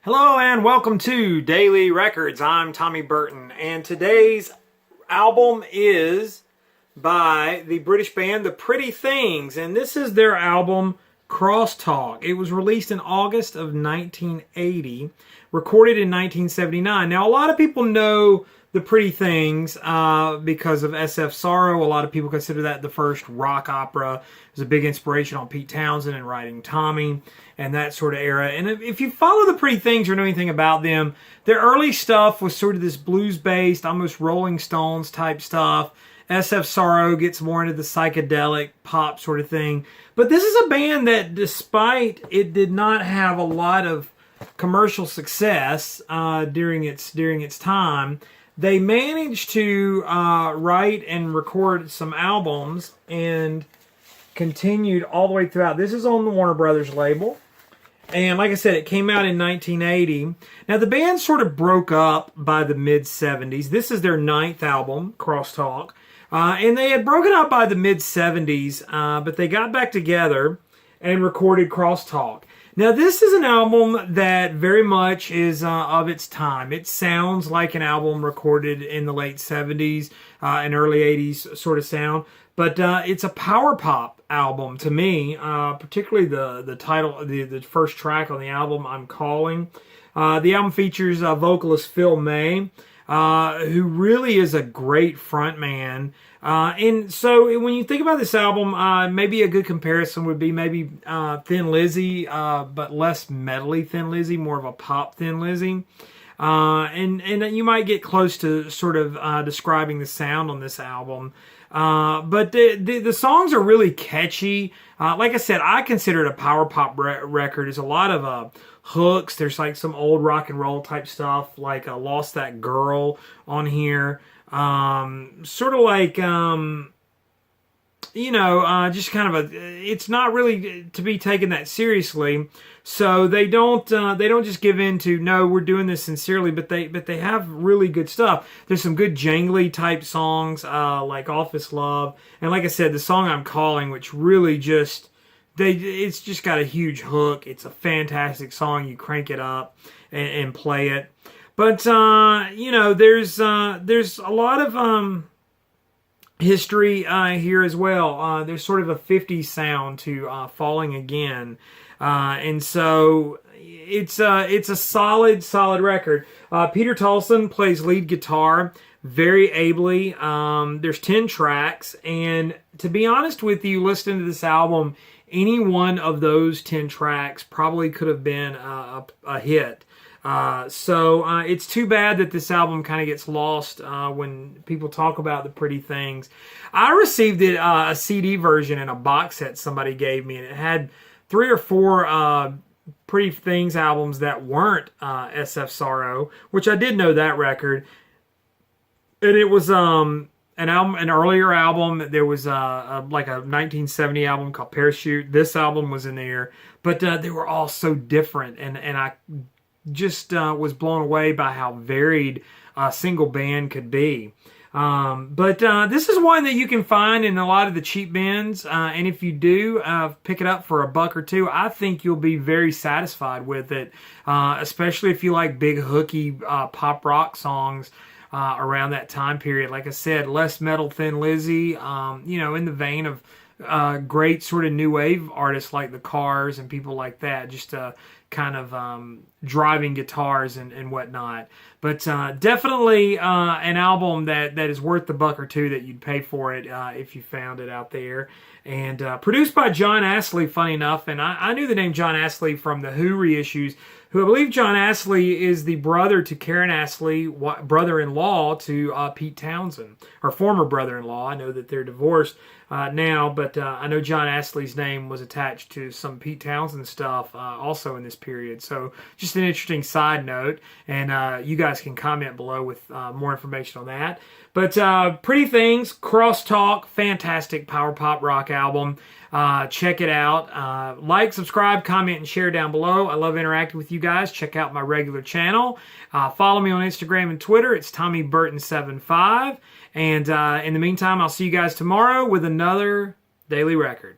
Hello and welcome to Daily Records. I'm Tommy Burton, and today's album is by the British band The Pretty Things, and this is their album Crosstalk. It was released in August of 1980, recorded in 1979. Now, a lot of people know The Pretty Things because of SF Sorrow. A lot of people consider that the first rock opera. It was a big inspiration on Pete Townsend and writing Tommy and that sort of era. And if you follow The Pretty Things or know anything about them, their early stuff was sort of this blues-based, almost Rolling Stones type stuff. SF Sorrow gets more into the psychedelic pop sort of thing. But this is a band that, despite it did not have a lot of commercial success during its time, they managed to write and record some albums and continued all the way throughout. This is on the Warner Brothers label. And like I said, it came out in 1980. Now, the band sort of broke up by the mid-70s. This is their 9th album, Crosstalk. And they had broken up by the mid-70s, but they got back together and recorded Crosstalk. Now, this is an album that very much is of its time. It sounds like an album recorded in the late 70s and early 80s sort of sound. But it's a power pop album to me, particularly the title, the first track on the album, I'm Calling. The album features vocalist Phil May, who really is a great frontman. And so when you think about this album, maybe a good comparison would be maybe Thin Lizzy, but less metally Thin Lizzy, more of a pop Thin Lizzy. And you might get close to sort of describing the sound on this album. But the songs are really catchy. Like I said, I consider it a power pop record. There's a lot of hooks. There's like some old rock and roll type stuff, like Lost That Girl on here. Sort of like, just kind of it's not really to be taken that seriously. So they don't just give in to, no, we're doing this sincerely, but they have really good stuff. There's some good jangly type songs, like Office Love. And like I said, the song I'm Calling, which really just, it's just got a huge hook. It's a fantastic song. You crank it up and play it. But, there's a lot of, history here as well. There's sort of a 50s sound to Falling Again. And so it's a solid record. Peter Tolson plays lead guitar very ably. There's 10 tracks, and to be honest with you, listening to this album, any one of those 10 tracks probably could have been a hit. So it's too bad that this album kind of gets lost when people talk about The Pretty Things. I received it a CD version in a box set somebody gave me, and it had 3 or 4 Pretty Things albums that weren't SF Sorrow, which I did know that record. And it was an earlier album. There was like a 1970 album called Parachute. This album was in there, but they were all so different, and I just was blown away by how varied a single band could be. But this is one that you can find in a lot of the cheap bins, and if you do pick it up for $1 or $2, I think you'll be very satisfied with it, especially if you like big hooky pop rock songs around that time period. Like I said, less metal Thin Lizzy, in the vein of great sort of new wave artists like the Cars and people like that, just kind of driving guitars and whatnot. But definitely an album that is worth the $1 or $2 that you'd pay for it if you found it out there. And produced by John Astley, funny enough. And I knew the name John Astley from the Who reissues, who I believe John Astley is the brother to Karen Astley, brother-in-law to Pete Townsend, or former brother-in-law. I know that they're divorced now, but I know John Astley's name was attached to some Pete Townsend stuff also in this period. So just an interesting side note, and you guys can comment below with more information on that. But Pretty Things, Crosstalk, fantastic power pop rock album. Check it out. Like, subscribe, comment, and share down below. I love interacting with you guys. Check out my regular channel. Follow me on Instagram and Twitter. It's TommyBurton75. And in the meantime, I'll see you guys tomorrow with another Daily Record.